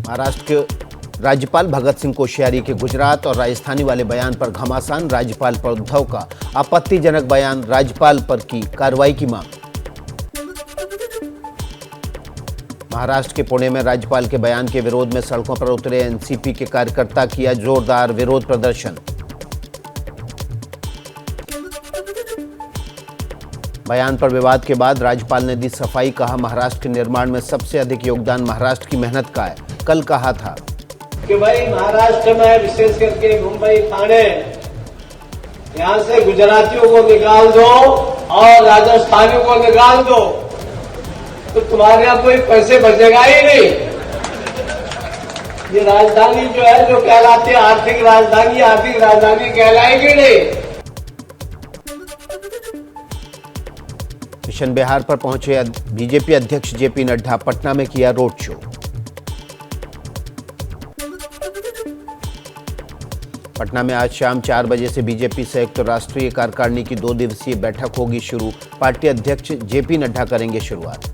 महाराष्ट्र के राज्यपाल भगत सिंह कोश्यारी के गुजरात और राजस्थानी वाले बयान पर घमासान। राज्यपाल पर उद्धव का आपत्तिजनक बयान, राज्यपाल पर की कार्रवाई की मांग। महाराष्ट्र के पुणे में राज्यपाल के बयान के विरोध में सड़कों पर उतरे एनसीपी के कार्यकर्ता, किया जोरदार विरोध प्रदर्शन। बयान पर विवाद के बाद राज्यपाल ने दी सफाई, कहा महाराष्ट्र के निर्माण में सबसे अधिक योगदान महाराष्ट्र की मेहनत का है। कल कहा था कि भाई महाराष्ट्र में विशेष करके मुंबई, ठाणे, यहां से गुजरातियों को निकाल दो और राजस्थानियों को निकाल दो तो तुम्हारे यहां कोई पैसे बचेगा ही नहीं। ये राजधानी जो है, जो कहलाती है आर्थिक राजधानी कहलाएगी नहीं। मिशन बिहार पर पहुंचे बीजेपी अध्यक्ष जेपी नड्डा, पटना में किया रोड शो। पटना में आज शाम 4 बजे से बीजेपी संयुक्त राष्ट्रीय कार्यकारिणी की 2 दिवसीय बैठक होगी शुरू। पार्टी अध्यक्ष जेपी नड्डा करेंगे शुरुआत।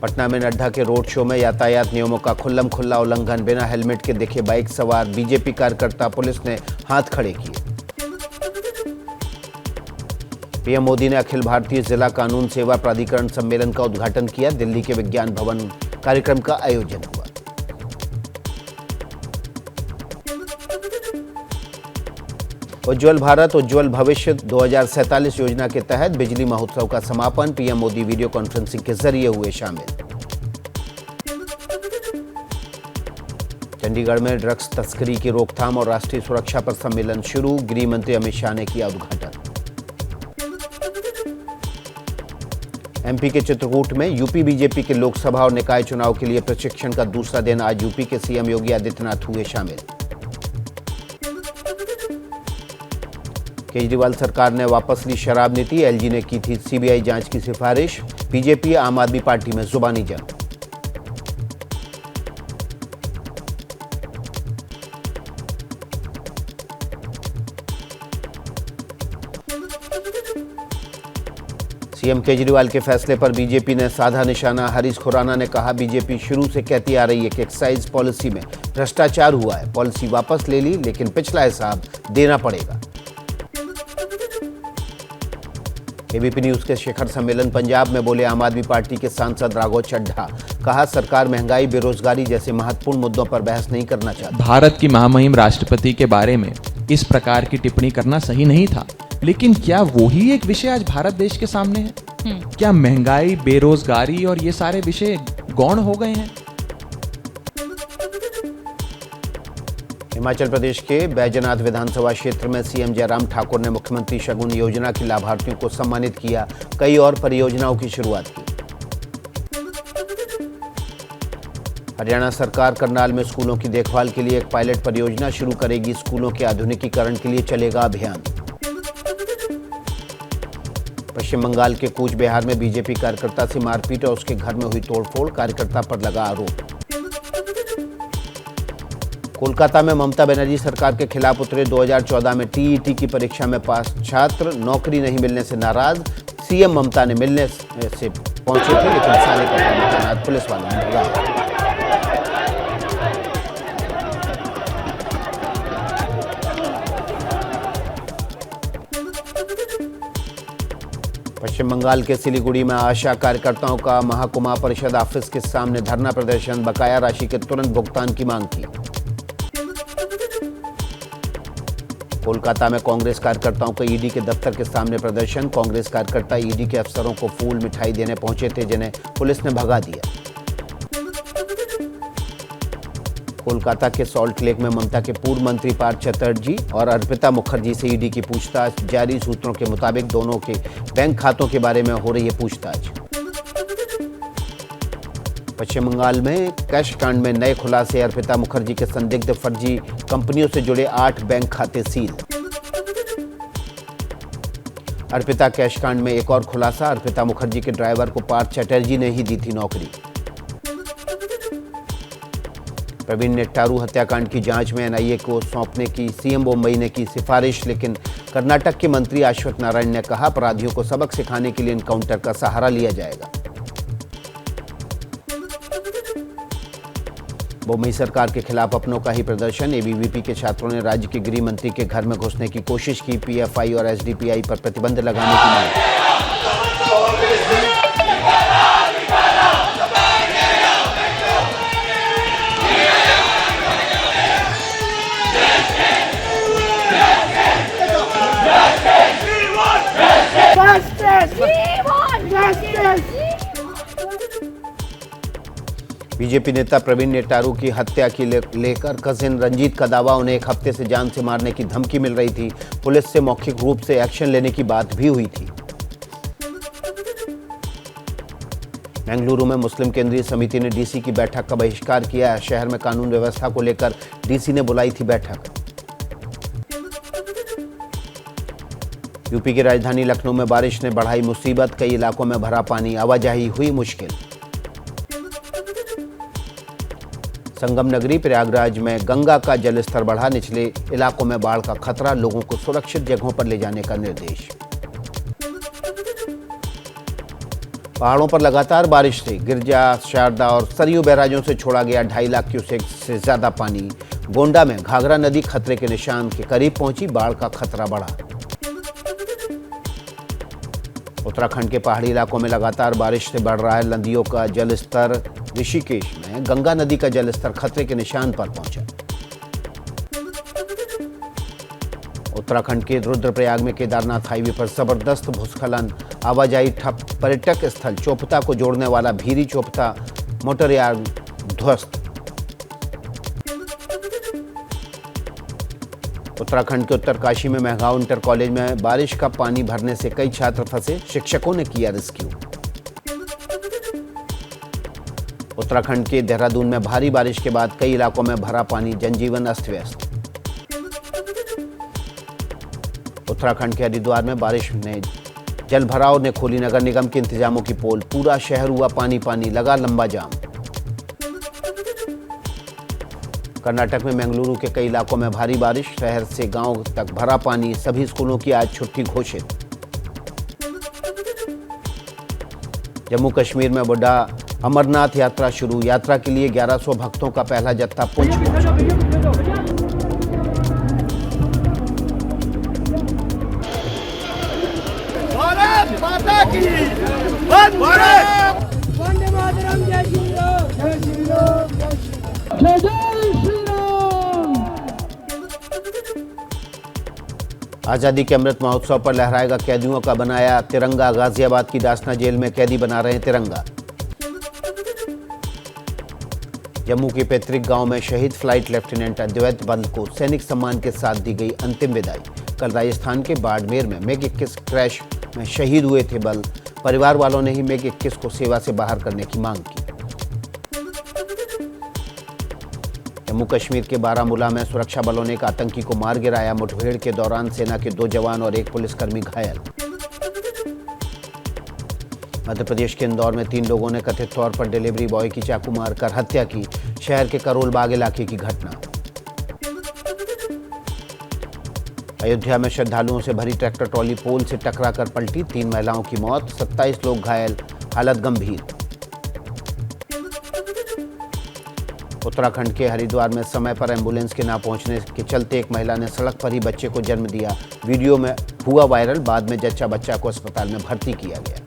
पटना में नड्डा के रोड शो में यातायात नियमों का खुल्लम खुल्ला उल्लंघन, बिना हेलमेट के दिखे बाइक सवार बीजेपी कार्यकर्ता, पुलिस ने हाथ खड़े किए। पीएम मोदी ने अखिल भारतीय जिला कानून सेवा प्राधिकरण सम्मेलन का उद्घाटन किया। दिल्ली के विज्ञान भवन कार्यक्रम का आयोजन हुआ। उज्ज्वल भारत उज्ज्वल भविष्य 2047 योजना के तहत बिजली महोत्सव का समापन, पीएम मोदी वीडियो कॉन्फ्रेंसिंग के जरिए हुए शामिल। चंडीगढ़ में ड्रग्स तस्करी की रोकथाम और राष्ट्रीय सुरक्षा पर सम्मेलन शुरू, गृह मंत्री अमित शाह ने किया उद्घाटन। एमपी के चित्रकूट में यूपी बीजेपी के लोकसभा और निकाय चुनाव के लिए प्रशिक्षण का दूसरा दिन, आज यूपी के सीएम योगी आदित्यनाथ हुए शामिल। केजरीवाल सरकार ने वापस ली शराब नीति, एलजी ने की थी सीबीआई जांच की सिफारिश। बीजेपी आम आदमी पार्टी में जुबानी जंग। सीएम केजरीवाल के फैसले पर बीजेपी ने साधा निशाना। हरीश खुराना ने कहा, बीजेपी शुरू से कहती आ रही है कि एक्साइज पॉलिसी में भ्रष्टाचार हुआ है। पॉलिसी वापस ले ली, लेकिन पिछला हिसाब देना पड़ेगा। एबीपी न्यूज के शिखर सम्मेलन पंजाब में बोले आम आदमी पार्टी के सांसद राघव चड्ढा, कहा सरकार महंगाई, बेरोजगारी जैसे महत्वपूर्ण मुद्दों पर बहस नहीं करना चाहती। भारत की महामहिम राष्ट्रपति के बारे में इस प्रकार की टिप्पणी करना सही नहीं था, लेकिन क्या वही एक विषय आज भारत देश के सामने है? क्या महंगाई, बेरोजगारी और ये सारे विषय गौण हो गए हैं? हिमाचल प्रदेश के बैजनाथ विधानसभा क्षेत्र में सीएम जयराम ठाकुर ने मुख्यमंत्री शगुन योजना के लाभार्थियों को सम्मानित किया। कई और परियोजनाओं की शुरुआत की। हरियाणा सरकार करनाल में स्कूलों की देखभाल के लिए एक पायलट परियोजना शुरू करेगी। स्कूलों के आधुनिकीकरण के लिए चलेगा अभियान। पश्चिम बंगाल के कूच बिहार में बीजेपी कार्यकर्ता से मारपीट और उसके घर में हुई तोड़फोड़, कार्यकर्ता पर लगा आरोप। कोलकाता में ममता बनर्जी सरकार के खिलाफ उतरे 2014 में टीईटी की परीक्षा में पास छात्र, नौकरी नहीं मिलने से नाराज। सीएम ममता ने मिलने से पहुंचे थे, लेकिन साले का तैनात पुलिस वालों ने भगाया। पश्चिम बंगाल के सिलीगुड़ी में आशा कार्यकर्ताओं का महाकुमा परिषद ऑफिस के सामने धरना प्रदर्शन, बकाया राशि के तुरंत भुगतान की मांग की। कोलकाता में कांग्रेस कार्यकर्ताओं का ईडी के दफ्तर के सामने प्रदर्शन। कांग्रेस कार्यकर्ता ईडी के अफसरों को फूल मिठाई देने पहुंचे थे, जिन्हें पुलिस ने भगा दिया। कोलकाता के सॉल्ट लेक में ममता के पूर्व मंत्री पार्थ चटर्जी और अर्पिता मुखर्जी से ईडी की पूछताछ जारी। सूत्रों के मुताबिक दोनों के बैंक खातों के बारे में हो रही है पूछताछ। पश्चिम बंगाल में कैश कांड में नए खुलासे, अर्पिता मुखर्जी के संदिग्ध फर्जी कंपनियों से जुड़े 8 बैंक खाते सील। अर्पिता कैश कांड में एक और खुलासा, अर्पिता मुखर्जी के ड्राइवर को पार्थ चटर्जी ने ही दी थी नौकरी। प्रवीण नेट्टारू हत्याकांड की जांच में एनआईए को सौंपने की सीएम मुंबई ने की सिफारिश, लेकिन कर्नाटक के मंत्री अश्वत्थ नारायण ने कहा अपराधियों को सबक सिखाने के लिए एनकाउंटर का सहारा लिया जाएगा। मुंबई सरकार के खिलाफ अपनों का ही प्रदर्शन। एबीवीपी के छात्रों ने राज्य के गृह मंत्री के घर में घुसने की कोशिश की। पीएफआई और एसडीपीआई पर प्रतिबंध लगाने की मांग। बीजेपी नेता प्रवीण नेटारू की हत्या की लेकर कजिन रंजीत का दावा, उन्हें एक हफ्ते से जान से मारने की धमकी मिल रही थी। पुलिस से मौखिक रूप से एक्शन लेने की बात भी हुई थी। बेंगलुरु में मुस्लिम केंद्रीय समिति ने डीसी की बैठक का बहिष्कार किया। शहर में कानून व्यवस्था को लेकर डीसी ने बुलाई थी बैठक। यूपी की राजधानी लखनऊ में बारिश ने बढ़ाई मुसीबत, कई इलाकों में भरा पानी, आवाजाही हुई मुश्किल। संगम नगरी प्रयागराज में गंगा का जलस्तर बढ़ा, निचले इलाकों में बाढ़ का खतरा, लोगों को सुरक्षित जगहों पर ले जाने का निर्देश। पहाड़ों पर लगातार बारिश से गिरजा, शारदा और सरयू बैराजों से छोड़ा गया 2.5 लाख क्यूसेक से ज्यादा पानी। गोंडा में घाघरा नदी खतरे के निशान के करीब पहुंची, बाढ़ का खतरा बढ़ा। उत्तराखंड के पहाड़ी इलाकों में लगातार बारिश से बढ़ रहा है नदियों का जलस्तर। ऋषिकेश में गंगा नदी का जलस्तर खतरे के निशान पर पहुंचा। उत्तराखंड के रुद्रप्रयाग में केदारनाथ हाईवे पर जबरदस्त भूस्खलन, आवाजाही ठप। पर्यटक स्थल चोपता को जोड़ने वाला भीरी चोपता मोटरयार्ड ध्वस्त। उत्तराखंड के उत्तरकाशी में मेहगांव इंटर कॉलेज में बारिश का पानी भरने से कई छात्र फंसे, शिक्षकों ने किया रेस्क्यू। उत्तराखंड के देहरादून में भारी बारिश के बाद कई इलाकों में भरा पानी, जनजीवन अस्त व्यस्त। उत्तराखंड के हरिद्वार में बारिश ने जल भराव ने खोली नगर निगम के इंतजामों की पोल, पूरा शहर हुआ पानी पानी, लगा लंबा जाम। कर्नाटक में बेंगलुरु के कई इलाकों में भारी बारिश, शहर से गांव तक भरा पानी, सभी स्कूलों की आज छुट्टी घोषित। जम्मू कश्मीर में बुढ़ा अमरनाथ यात्रा शुरू, यात्रा के लिए 1100 भक्तों का पहला जत्था पुंछ पहुंचा। भारत माता की भारत वंदे मातरम, जय श्री राम, जय श्री राम, जय श्री राम। आजादी के अमृत महोत्सव पर लहराएगा कैदियों का बनाया तिरंगा, गाजियाबाद की दासना जेल में कैदी बना रहे हैं तिरंगा। जम्मू के पैतृक गांव में शहीद फ्लाइट लेफ्टिनेंट अद्वैत बंद को सैनिक सम्मान के साथ दी गई अंतिम विदाई। कल राजस्थान के बाड़मेर में मिग 21 क्रैश में शहीद हुए थे बल, परिवार वालों ने ही मिग 21 को सेवा से बाहर करने की मांग की। जम्मू कश्मीर के बारामूला में सुरक्षा बलों ने एक आतंकी को मार गिराया, मुठभेड़ के दौरान सेना के 2 जवान और 1 पुलिसकर्मी घायल। मध्य प्रदेश के इंदौर में 3 लोगों ने कथित तौर पर डिलीवरी बॉय की चाकू मारकर हत्या की, शहर के करोलबाग इलाके की घटना। अयोध्या में श्रद्धालुओं से भरी ट्रैक्टर ट्रॉली पोल से टकराकर पलटी, 3 महिलाओं की मौत, 27 लोग घायल, हालत गंभीर। उत्तराखंड के हरिद्वार में समय पर एम्बुलेंस के ना पहुंचने के चलते एक महिला ने सड़क पर ही बच्चे को जन्म दिया, वीडियो में हुआ वायरल, बाद में जच्चा बच्चा को अस्पताल में भर्ती किया गया।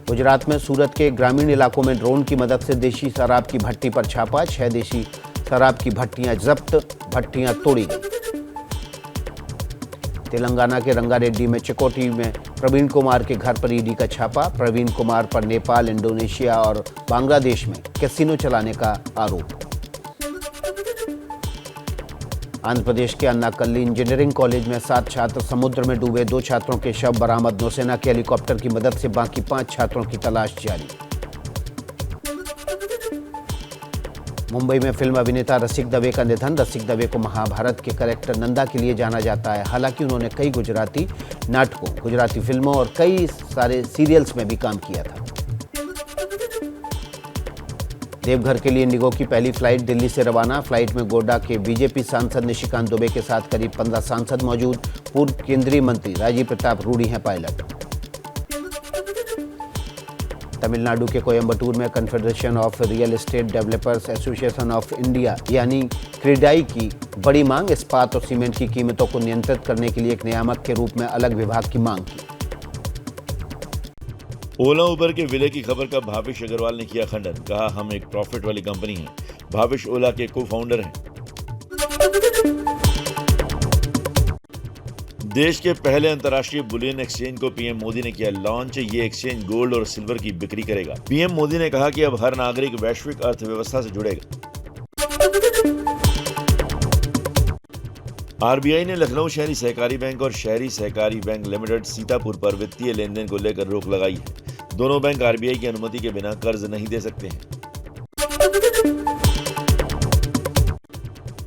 गुजरात में सूरत के ग्रामीण इलाकों में ड्रोन की मदद से देशी शराब की भट्टी पर छापा, 6 देशी शराब की भट्टियां जब्त, भट्टियां तोड़ी गई। तेलंगाना के रंगारेड्डी में चिकोटी में प्रवीण कुमार के घर पर ईडी का छापा, प्रवीण कुमार पर नेपाल, इंडोनेशिया और बांग्लादेश में कैसीनो चलाने का आरोप। आंध्र प्रदेश के अन्नाकल्ली इंजीनियरिंग कॉलेज में 7 छात्र समुद्र में डूबे, 2 छात्रों के शव बरामद, नौसेना के हेलीकॉप्टर की मदद से बाकी 5 छात्रों की तलाश जारी। मुंबई में फिल्म अभिनेता रसिक दवे का निधन, रसिक दवे को महाभारत के कैरेक्टर नंदा के लिए जाना जाता है। हालांकि उन्होंने कई गुजराती नाटकों, गुजराती फिल्मों और कई सारे सीरियल्स में भी काम किया था। देवघर के लिए इंडिगो की पहली फ्लाइट दिल्ली से रवाना, फ्लाइट में गोड्डा के बीजेपी सांसद निशिकांत दुबे के साथ करीब 15 सांसद मौजूद, पूर्व केंद्रीय मंत्री राजीव प्रताप रूडी हैं पायलट। तमिलनाडु के कोयम्बटूर में confederation of real estate developers association of India यानी क्रेडाई की बड़ी मांग, इस्पात और सीमेंट की कीमतों को नियंत्रित करने के लिए एक नियामक के रूप में अलग विभाग की मांग की। ओला उबर के विलय की खबर का भावेश अग्रवाल ने किया खंडन। कहा, हम एक प्रॉफिट वाली कंपनी हैं। भावेश ओला के को फाउंडर हैं। देश के पहले अंतर्राष्ट्रीय बुलियन एक्सचेंज को पीएम मोदी ने किया लॉन्च। ये एक्सचेंज गोल्ड और सिल्वर की बिक्री करेगा। पीएम मोदी ने कहा कि अब हर नागरिक वैश्विक अर्थव्यवस्था से जुड़ेगा। आरबीआई ने लखनऊ शहरी सहकारी बैंक और शहरी सहकारी बैंक लिमिटेड सीतापुर पर वित्तीय लेनदेन को लेकर रोक लगाई है। दोनों बैंक आरबीआई की अनुमति के बिना कर्ज नहीं दे सकते हैं।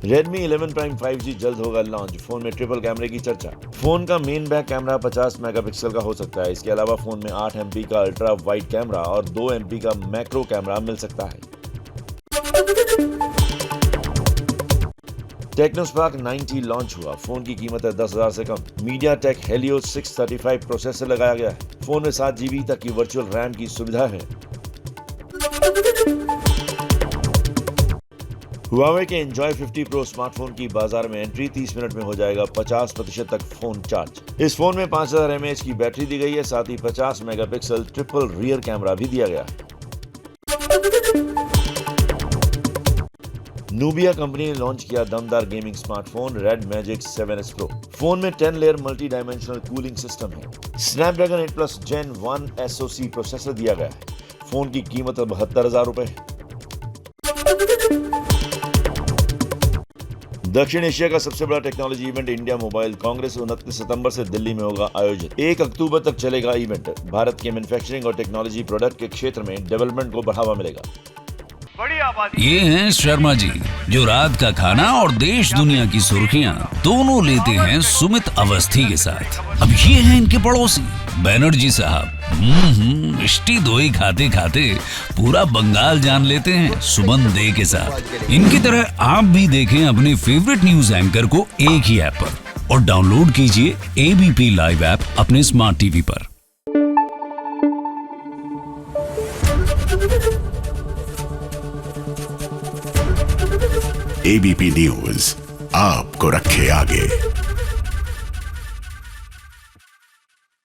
Redmi 11 Prime 5G जल्द होगा लॉन्च। फोन में ट्रिपल कैमरे की चर्चा। फोन का मेन बैक कैमरा 50 मेगापिक्सल का हो सकता है। इसके अलावा फोन में 8 MP का अल्ट्रा वाइड कैमरा और 2 MP का मैक्रो कैमरा मिल सकता है। टेक्नोस्पार्क 90 लॉन्च हुआ। फोन की कीमत है 10,000 से कम। मीडियाटेक हेलियो 635 प्रोसेसर लगाया गया है। फोन में 7 GB तक की वर्चुअल रैम की सुविधा है। हुआवे के एंजॉय 50 प्रो स्मार्टफोन की बाजार में एंट्री। 30 मिनट में हो जाएगा 50% तक फोन चार्ज। इस फोन में 5000 mAh की बैटरी दी गई है। साथ ही 50 मेगापिक्सल ट्रिपल रियर कैमरा भी दिया गया है। नूबिया कंपनी ने लॉन्च किया दमदार gaming smartphone red magic 7S Pro। Phone में 10 layer multi dimensional cooling system है। स्नैपड्रैगन 8+ Gen 1 SoC प्रोसेसर दिया गया है। फोन की कीमत 72,000 रुपए है। दक्षिण एशिया का सबसे बड़ा technology event India mobile Congress 29 सितंबर से दिल्ली में होगा आयोजित। 1 अक्टूबर तक चलेगा इवेंट। भारत के मैन्युफैक्चरिंग और टेक्नोलॉजी प्रोडक्ट के क्षेत्र में डेवलपमेंट को बढ़ावा मिलेगा। ये हैं शर्मा जी, जो रात का खाना और देश दुनिया की सुर्खियां दोनों लेते हैं सुमित अवस्थी के साथ। अब ये हैं इनके पड़ोसी बनर्जी साहब। मिष्टी दोई खाते खाते पूरा बंगाल जान लेते हैं सुमन दे के साथ। इनकी तरह आप भी देखें अपने फेवरेट न्यूज एंकर को एक ही ऐप पर और डाउनलोड कीजिए एबीपी लाइव ऐप अपने स्मार्ट टीवी पर। एबीपी न्यूज आपको रखे आगे।